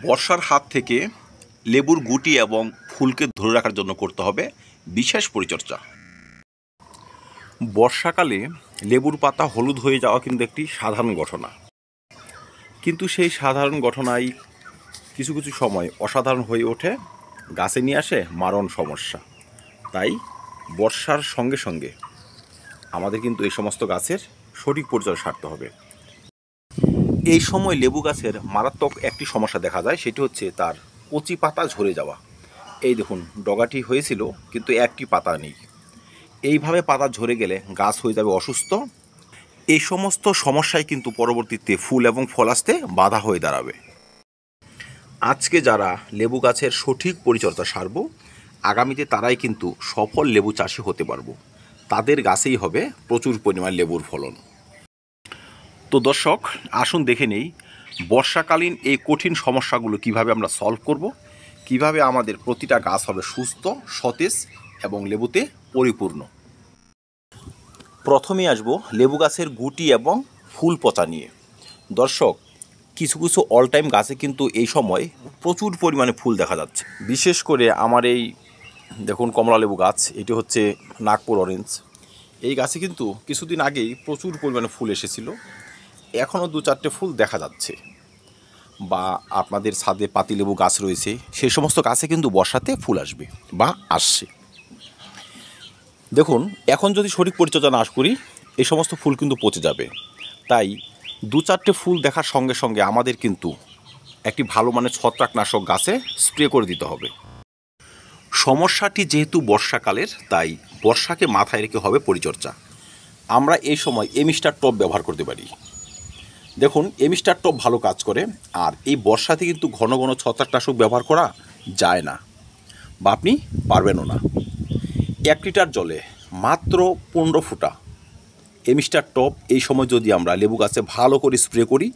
বর্ষার হাত থেকে লেবুর গুটি এবং ফুলকে ধরে রাখার জন্য করতে হবে বিশেষ পরিচর্যা। বর্ষাকালে লেবুর পাতা হলুদ হয়ে যাওয়া কিন্তু একটি সাধারণ ঘটনা, কিন্তু সেই সাধারণ ঘটনাই কিছু কিছু সময় অসাধারণ হয়ে ওঠে, গাছে নিয়ে আসে মারণ সমস্যা। তাই বর্ষার সঙ্গে সঙ্গে আমাদের কিন্তু এই সমস্ত গাছের সঠিক পরিচর্যা সারতে হবে। এই সময় লেবু গাছের মারাত্মক একটি সমস্যা দেখা যায়, সেটি হচ্ছে তার কচি পাতা ঝরে যাওয়া। এই দেখুন, ডগাটি হয়েছিল কিন্তু একটি পাতা নেই। এইভাবে পাতা ঝরে গেলে গাছ হয়ে যাবে অসুস্থ। এই সমস্ত সমস্যায় কিন্তু পরবর্তীতে ফুল এবং ফল আসতে বাধা হয়ে দাঁড়াবে। আজকে যারা লেবু গাছের সঠিক পরিচর্যা সারব, আগামীতে তারাই কিন্তু সফল লেবু চাষি হতে পারবো। তাদের গাছেই হবে প্রচুর পরিমাণ লেবুর ফলন। তো দর্শক, আসুন দেখে নেই বর্ষাকালীন এই কঠিন সমস্যাগুলো কিভাবে আমরা সলভ করব, কিভাবে আমাদের প্রতিটা গাছ হবে সুস্থ, সতেজ এবং লেবুতে পরিপূর্ণ। প্রথমেই আসবো লেবু গাছের গুটি এবং ফুল পচা নিয়ে। দর্শক, কিছু কিছু অল টাইম গাছে কিন্তু এই সময় প্রচুর পরিমাণে ফুল দেখা যাচ্ছে। বিশেষ করে আমার এই দেখুন কমলা লেবু গাছ, এটি হচ্ছে নাগপুর অরেঞ্জ। এই গাছে কিন্তু কিছুদিন আগেই প্রচুর পরিমাণে ফুল এসেছিল, এখনও দু চারটে ফুল দেখা যাচ্ছে। বা আপনাদের ছাদে পাতিলেবু গাছ রয়েছে, সেই সমস্ত গাছে কিন্তু বর্ষাতে ফুল আসবে বা আসছে। দেখুন, এখন যদি সঠিক পরিচর্যা না করি এই সমস্ত ফুল কিন্তু পচে যাবে। তাই দু চারটে ফুল দেখার সঙ্গে সঙ্গে আমাদের কিন্তু একটি ভালো মানের ছত্রাকনাশক গাছে স্প্রে করে দিতে হবে। সমস্যাটি যেহেতু বর্ষাকালের, তাই বর্ষাকে মাথায় রেখে হবে পরিচর্যা। আমরা এই সময় এমিস্টার টপ ব্যবহার করতে পারি। দেখুন, এমিস্টার টপ ভালো কাজ করে। আর এই বর্ষাতে কিন্তু ঘন ঘন ছত্রাকনাশক ব্যবহার করা যায় না, বা আপনি পারবেনও না। 1 লিটার জলে মাত্র 15 ফোঁটা এমিস্টার টপ এই সময় যদি আমরা লেবু গাছে ভালো করে স্প্রে করি,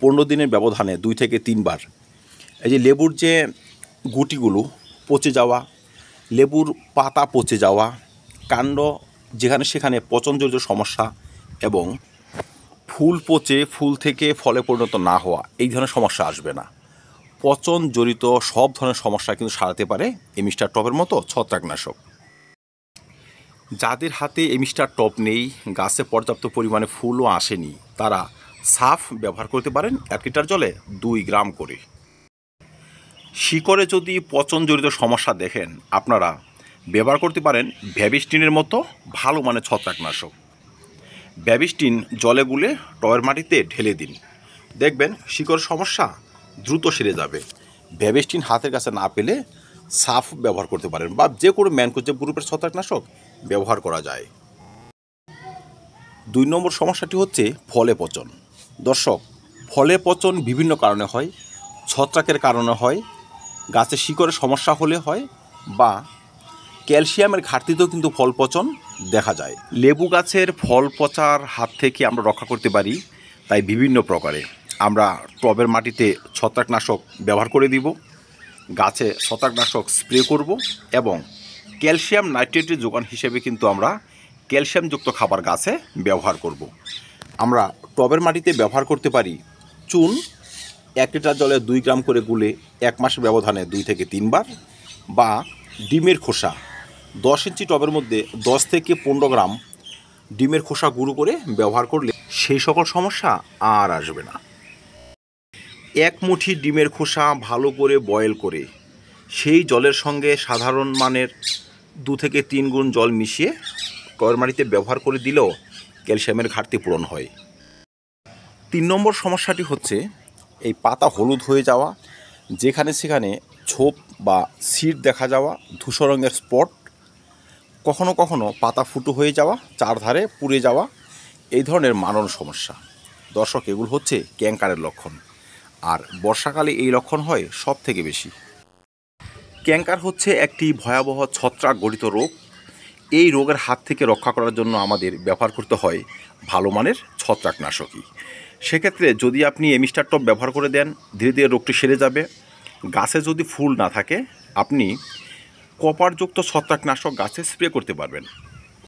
15 দিনের ব্যবধানে 2 থেকে 3 বার, এই যে লেবুর যে গুটিগুলো পচে যাওয়া, লেবুর পাতা পচে যাওয়া, কাণ্ড যেখানে সেখানে পচনজনিত সমস্যা এবং ফুল পচে ফুল থেকে ফলে পরিণত না হওয়া, এই ধরনের সমস্যা আসবে না। পচন জড়িত সব ধরনের সমস্যা কিন্তু সারাতে পারে এমিস্টার টপের মতো ছত্রাকনাশক। যাদের হাতে এমিস্টার টপ নেই, গাছে পর্যাপ্ত পরিমাণে ফুলও আসেনি, তারা সাফ ব্যবহার করতে পারেন 1 লিটার জলে 2 গ্রাম করে। শিকড়ে যদি পচন জড়িত সমস্যা দেখেন, আপনারা ব্যবহার করতে পারেন ভ্যাবিস্টিনের মতো ভালো মানের ছত্রাকনাশক। ভ্যাবিস্টিন জলে গুলে টবের মাটিতে ঢেলে দিন, দেখবেন শিকড় সমস্যা দ্রুত সেরে যাবে। ভ্যাবিস্টিন হাতের কাছে না পেলে সাফ ব্যবহার করতে পারেন, বা যে কোনো ম্যানকোজেব গ্রুপের ছত্রাকনাশক ব্যবহার করা যায়। 2 নম্বর সমস্যাটি হচ্ছে ফলে পচন। দর্শক, ফলে পচন বিভিন্ন কারণে হয়। ছত্রাকের কারণে হয়, গাছের শিকড়ের সমস্যা হলে হয়, বা ক্যালসিয়ামের ঘাটতিতেও কিন্তু ফল পচন দেখা যায়। লেবু গাছের ফল পচার হাত থেকে আমরা রক্ষা করতে পারি, তাই বিভিন্ন প্রকারে আমরা টবের মাটিতে ছত্রাকনাশক ব্যবহার করে দিব, গাছে ছত্রাকনাশক স্প্রে করব, এবং ক্যালসিয়াম নাইট্রেটের যোগান হিসেবে কিন্তু আমরা ক্যালসিয়ামযুক্ত খাবার গাছে ব্যবহার করব। আমরা টবের মাটিতে ব্যবহার করতে পারি চুন, 1 লিটার জলে 2 গ্রাম করে গুলে 1 মাসের ব্যবধানে 2 থেকে 3 বার, বা ডিমের খোসা 10 ইঞ্চি টবের মধ্যে 10 থেকে 15 গ্রাম ডিমের খোসা গুঁড়ো করে ব্যবহার করলে সেই সকল সমস্যা আর আসবে না। 1 মুঠি ডিমের খোসা ভালো করে বয়েল করে সেই জলের সঙ্গে সাধারণ মানের 2 থেকে 3 গুণ জল মিশিয়ে টবের মাটিতে ব্যবহার করে দিলেও ক্যালসিয়ামের ঘাটতি পূরণ হয়। 3 নম্বর সমস্যাটি হচ্ছে এই পাতা হলুদ হয়ে যাওয়া, যেখানে সেখানে ছোপ বা সিড দেখা যাওয়া, ধূসর রঙের স্পট, কখনো কখনো পাতা ফুটো হয়ে যাওয়া, চারধারে পুড়ে যাওয়া, এই ধরনের মারণ সমস্যা। দর্শক, এগুলো হচ্ছে ক্যাঙ্কারের লক্ষণ, আর বর্ষাকালে এই লক্ষণ হয় সব থেকে বেশি। ক্যাঙ্কার হচ্ছে একটি ভয়াবহ ছত্রাক গঠিত রোগ। এই রোগের হাত থেকে রক্ষা করার জন্য আমাদের ব্যবহার করতে হয় ভালো মানের ছত্রাকনাশকই। সেক্ষেত্রে যদি আপনি এমিস্টার টপ ব্যবহার করে দেন, ধীরে ধীরে রোগটি সেরে যাবে। গাছে যদি ফুল না থাকে, আপনি কপারযুক্ত ছত্রাকনাশক গাছে স্প্রে করতে পারবেন।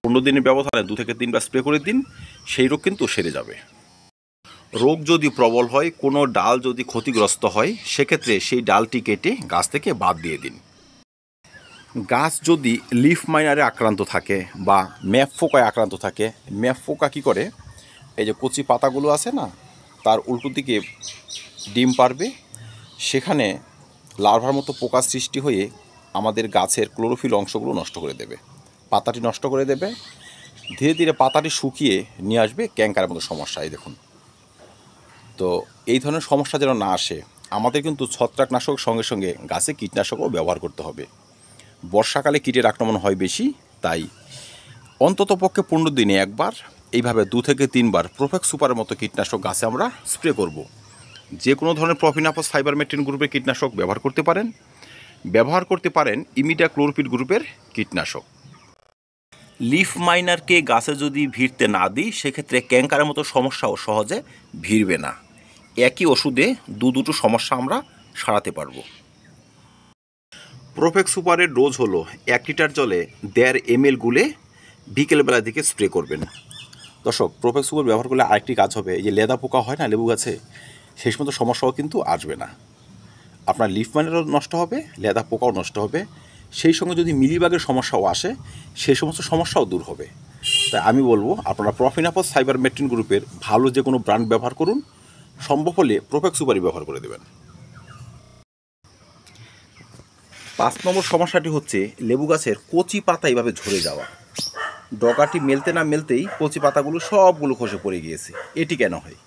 15 দিনের ব্যবধানে 2 থেকে 3 বার স্প্রে করে দিন, সেই রোগ কিন্তু সেরে যাবে। রোগ যদি প্রবল হয়, কোনো ডাল যদি ক্ষতিগ্রস্ত হয়, সেক্ষেত্রে সেই ডালটি কেটে গাছ থেকে বাদ দিয়ে দিন। গাছ যদি লিফ মাইনারে আক্রান্ত থাকে বা ম্যাপ পোকায় আক্রান্ত থাকে, ম্যাপ পোকা কী করে, এই যে কচি পাতাগুলো আছে না, তার উল্টো দিকে ডিম পারবে, সেখানে লার্ভার মতো পোকা সৃষ্টি হয়ে আমাদের গাছের ক্লোরোফিল অংশগুলো নষ্ট করে দেবে, পাতাটি নষ্ট করে দেবে। ধীরে ধীরে পাতাটি শুকিয়ে নিয়ে আসবে ক্যাঙ্কারের মতো সমস্যা। এই দেখুন, তো এই ধরনের সমস্যা যেন না আসে, আমাদের কিন্তু ছত্রাকনাশক সঙ্গে সঙ্গে গাছে কীটনাশকও ব্যবহার করতে হবে। বর্ষাকালে কীটের আক্রমণ হয় বেশি, তাই অন্ততপক্ষে 15 দিনে একবার এইভাবে 2 থেকে 3 বার প্রোফেক্স সুপারের মতো কীটনাশক গাছে আমরা স্প্রে করব। যে কোনো ধরনের প্রফিনাফস সাইবারমেথ্রিন গ্রুপের কীটনাশক ব্যবহার করতে পারেন ইমিডাক্লোরপিড গ্রুপের কীটনাশক। লিফ মাইনারকে গাছে যদি ভিড়তে না দিই, সেক্ষেত্রে ক্যাঙ্কারের মতো সমস্যাও সহজে ভিড়বে না। একই ওষুধে দুটো সমস্যা আমরা সারাতে পারবো। প্রোফেক্স সুপারের ডোজ হলো 1 লিটার জলে 1.5 ml গুলে বিকেলবেলা দিকে স্প্রে করবেন। দর্শক, প্রোফেক্স সুপার ব্যবহার করলে আরেকটি কাজ হবে, এই যে লেদা পোকা হয় না লেবু গাছে, সেই সমস্ত সমস্যাও কিন্তু আসবে না। আপনার লিফ মাইনারও নষ্ট হবে, লেদা পোকাও নষ্ট হবে, সেই সঙ্গে যদি মিলিবাগের সমস্যাও আসে, সেই সমস্ত সমস্যাও দূর হবে। তাই আমি বলবো, আপনারা প্রফিনাফস সাইবারমেথ্রিন গ্রুপের ভালো যে কোনো ব্র্যান্ড ব্যবহার করুন, সম্ভব হলে প্রোফেক্স সুপারই ব্যবহার করে দেবেন। 5 নম্বর সমস্যাটি হচ্ছে লেবু গাছের কচি পাতা এইভাবে ঝরে যাওয়া। ডগাটি মেলতে না মেলতেই কচি পাতাগুলো সবগুলো খসে পড়ে গিয়েছে। এটি কেন হয়?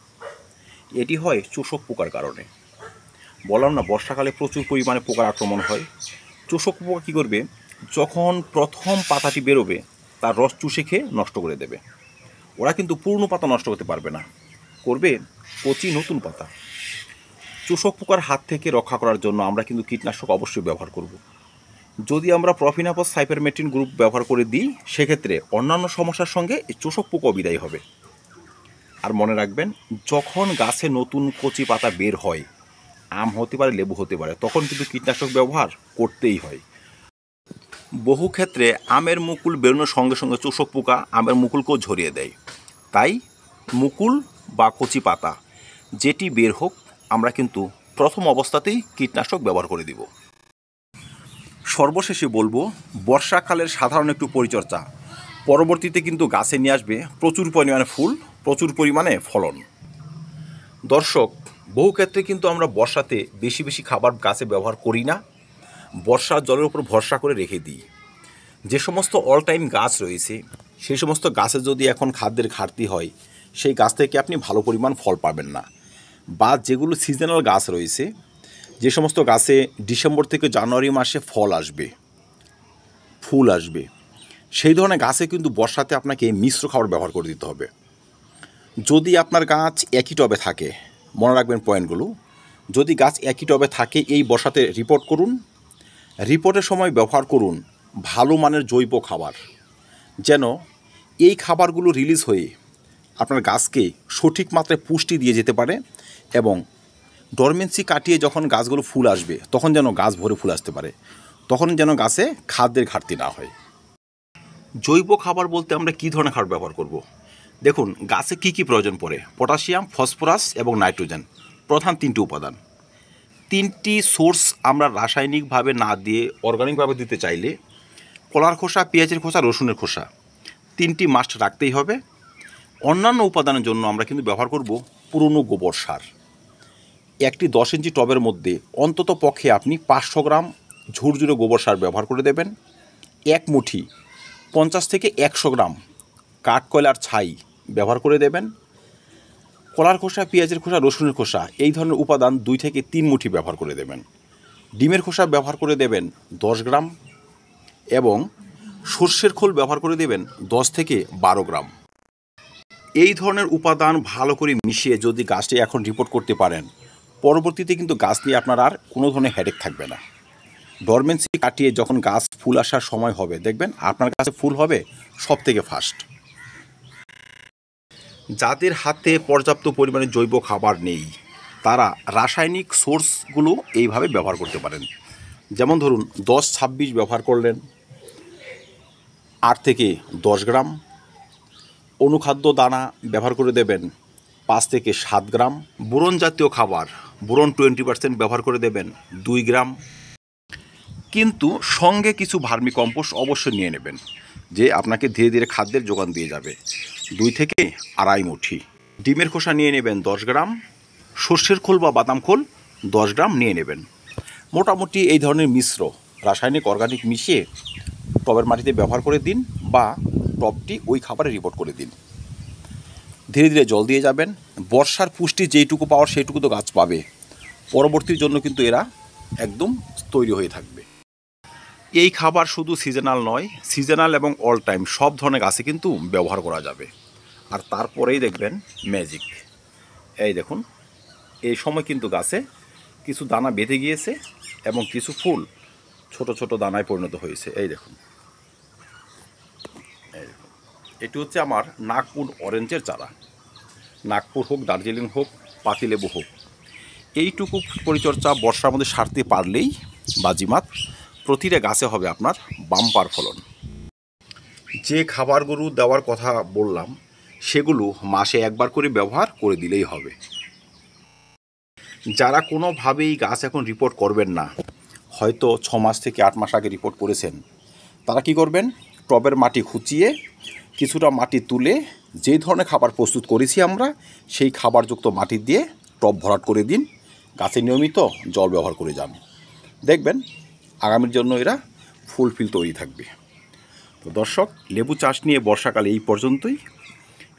এটি হয় চোষক পোকার কারণে। বললাম না, বর্ষাকালে প্রচুর পরিমাণে পোকার আক্রমণ হয়। চোষক পোকা কী করবে, যখন প্রথম পাতাটি বেরোবে তার রস চুষে খেয়ে নষ্ট করে দেবে। ওরা কিন্তু পুরনো পাতা নষ্ট করতে পারবে না, করবে কচি নতুন পাতা। চোষক পোকার হাত থেকে রক্ষা করার জন্য আমরা কিন্তু কীটনাশক অবশ্যই ব্যবহার করব। যদি আমরা প্রফিনাফস সাইপারমেথ্রিন গ্রুপ ব্যবহার করে দিই, সেক্ষেত্রে অন্যান্য সমস্যার সঙ্গে এই চোষক পোকাও বিদায় হবে। আর মনে রাখবেন, যখন গাছে নতুন কচি পাতা বের হয়, আম হতে পারে, লেবু হতে পারে, তখন কিন্তু কীটনাশক ব্যবহার করতেই হয়। বহু ক্ষেত্রে আমের মুকুল বেরোনোর সঙ্গে সঙ্গে চোষক পোকা আমের মুকুলকেও ঝরিয়ে দেয়। তাই মুকুল বা কচি পাতা যেটি বের হোক, আমরা কিন্তু প্রথম অবস্থাতেই কীটনাশক ব্যবহার করে দিব। সর্বশেষে বলবো, বর্ষাকালের সাধারণ একটু পরিচর্যা পরবর্তীতে কিন্তু গাছে নিয়ে আসবে প্রচুর পরিমাণে ফুল, প্রচুর পরিমাণে ফলন। দর্শক, বহু ক্ষেত্রে কিন্তু আমরা বর্ষাতে বেশি বেশি খাবার গাছে ব্যবহার করি না, বর্ষার জলের উপর ভরসা করে রেখে দিই। যে সমস্ত অল টাইম গাছ রয়েছে, সেই সমস্ত গাছে যদি এখন খাদ্যের ঘাটতি হয়, সেই গাছ থেকে আপনি ভালো পরিমাণ ফল পাবেন না। বা যেগুলো সিজনাল গাছ রয়েছে, যে সমস্ত গাছে ডিসেম্বর থেকে জানুয়ারি মাসে ফল আসবে, ফুল আসবে, সেই ধরনের গাছে কিন্তু বর্ষাতে আপনাকে মিশ্র খাবার ব্যবহার করে দিতে হবে। যদি আপনার গাছ একই টবে থাকে, মনে রাখবেন পয়েন্টগুলো, যদি গাছ একই টবে থাকে, এই বর্ষাতে রিপোর্ট করুন। রিপোর্টের সময় ব্যবহার করুন ভালো মানের জৈব খাবার, যেন এই খাবারগুলো রিলিজ হয়ে আপনার গাছকে সঠিক মাত্রায় পুষ্টি দিয়ে যেতে পারে, এবং ডরমেন্সি কাটিয়ে যখন গাছগুলো ফুল আসবে, তখন যেন গাছ ভরে ফুল আসতে পারে, তখন যেন গাছে খাদ্যের ঘাটতি না হয়। জৈব খাবার বলতে আমরা কী ধরনের খাবার ব্যবহার করব? দেখুন, গাছে কি কি প্রয়োজন পড়ে: পটাশিয়াম, ফসফরাস এবং নাইট্রোজেন, প্রধান 3টি উপাদান। 3টি সোর্স আমরা রাসায়নিকভাবে না দিয়ে অর্গানিকভাবে দিতে চাইলে কলার খোসা, পেঁয়াজের খোসা, রসুনের খোসা, 3টি মাস্ট রাখতেই হবে। অন্যান্য উপাদানের জন্য আমরা কিন্তু ব্যবহার করব পুরনো গোবর সার। একটি 10 ইঞ্চি টবের মধ্যে অন্তত পক্ষে আপনি 500 গ্রাম ঝুরঝুরে গোবর সার ব্যবহার করে দেবেন। 1 মুঠি 50 থেকে 100 গ্রাম কাঠকয়লার ছাই ব্যবহার করে দেবেন। কলার খোসা, পেঁয়াজের খোসা, রসুনের খোসা, এই ধরনের উপাদান 2 থেকে 3 মুঠি ব্যবহার করে দেবেন। ডিমের খোসা ব্যবহার করে দেবেন 10 গ্রাম, এবং সর্ষের খোল ব্যবহার করে দেবেন 10 থেকে 12 গ্রাম। এই ধরনের উপাদান ভালো করে মিশিয়ে যদি গাছটি এখন রিপোর্ট করতে পারেন, পরবর্তীতে কিন্তু গাছ নিয়ে আপনার আর কোনো ধরনের হেডেক থাকবে না। ডরমেন্সি কাটিয়ে যখন গাছ ফুল আসার সময় হবে, দেখবেন আপনার কাছে ফুল হবে সব থেকে ফার্স্ট। যাদের হাতে পর্যাপ্ত পরিমাণে জৈব খাবার নেই, তারা রাসায়নিক সোর্সগুলো এইভাবে ব্যবহার করতে পারেন। যেমন ধরুন 10-26 ব্যবহার করলেন, 8 থেকে 10 গ্রাম। অনুখাদ্য দানা ব্যবহার করে দেবেন 5 থেকে 7 গ্রাম। বোরন জাতীয় খাবার বোরন 20% ব্যবহার করে দেবেন 2 গ্রাম। কিন্তু সঙ্গে কিছু ভার্মি কম্পোস্ট অবশ্যই নিয়ে নেবেন, যে আপনাকে ধীরে ধীরে খাদ্যের যোগান দিয়ে যাবে। 2 থেকে আড়াই মুঠি। ডিমের খোসা নিয়ে নেবেন 10 গ্রাম। সর্ষের খোল বা বাদাম খোল 10 গ্রাম নিয়ে নেবেন। মোটামুটি এই ধরনের মিশ্র রাসায়নিক অর্গানিক মিশিয়ে টবের মাটিতে ব্যবহার করে দিন, বা টবটি ওই খাবারে রিপোর্ট করে দিন। ধীরে ধীরে জল দিয়ে যাবেন। বর্ষার পুষ্টি যেইটুকু পাওয়ার সেইটুকু তো গাছ পাবে, পরবর্তীর জন্য কিন্তু এরা একদম তৈরি হয়ে থাকবে। এই খাবার শুধু সিজনাল নয়, সিজনাল এবং অল টাইম সব ধরনের গাছে কিন্তু ব্যবহার করা যাবে। আর তারপরেই দেখবেন ম্যাজিক। এই দেখুন, এই সময় কিন্তু গাছে কিছু দানা বেঁধে গিয়েছে এবং কিছু ফুল ছোট ছোট দানায় পরিণত হয়েছে। এই দেখুন, এটি হচ্ছে আমার নাগপুর অরেঞ্জের চারা। নাগপুর হোক, দার্জিলিং হোক, পাতিলেবু হোক, এইটুকু পরিচর্যা বর্ষার মধ্যে সারতে পারলেই বাজিমাত, প্রতিটা গাছে হবে আপনার বাম্পার ফলন। যে খাবারগুলো দেওয়ার কথা বললাম সেগুলো মাসে একবার করে ব্যবহার করে দিলেই হবে। যারা কোনোভাবেই গাছ এখন রিপোর্ট করবেন না, হয়তো 6 মাস থেকে 8 মাস আগে রিপোর্ট করেছেন, তারা কি করবেন, টবের মাটি খুঁচিয়ে কিছুটা মাটি তুলে যে ধরনের খাবার প্রস্তুত করেছি আমরা সেই খাবারযুক্ত মাটি দিয়ে টব ভরাট করে দিন, গাছে নিয়মিত জল ব্যবহার করে যান। দেখবেন আগামীর জন্য এরা ফুলফিল তৈরি থাকবে। তো দর্শক, লেবু চাষ নিয়ে বর্ষাকালে এই পর্যন্তই।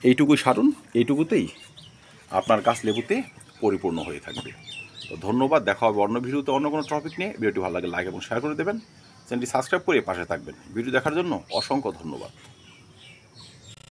এইটুকুই সারুন, এইটুকুতেই আপনার গাছ লেবুতে পরিপূর্ণ হয়ে থাকবে। তো ধন্যবাদ, দেখা হবে অন্য ভিডিওতে অন্য কোনো টপিক নিয়ে। ভিডিওটি ভালো লাগে লাইক এবং শেয়ার করে দেবেন, চ্যানেলটি সাবস্ক্রাইব করে পাশে থাকবেন। ভিডিও দেখার জন্য অসংখ্য ধন্যবাদ।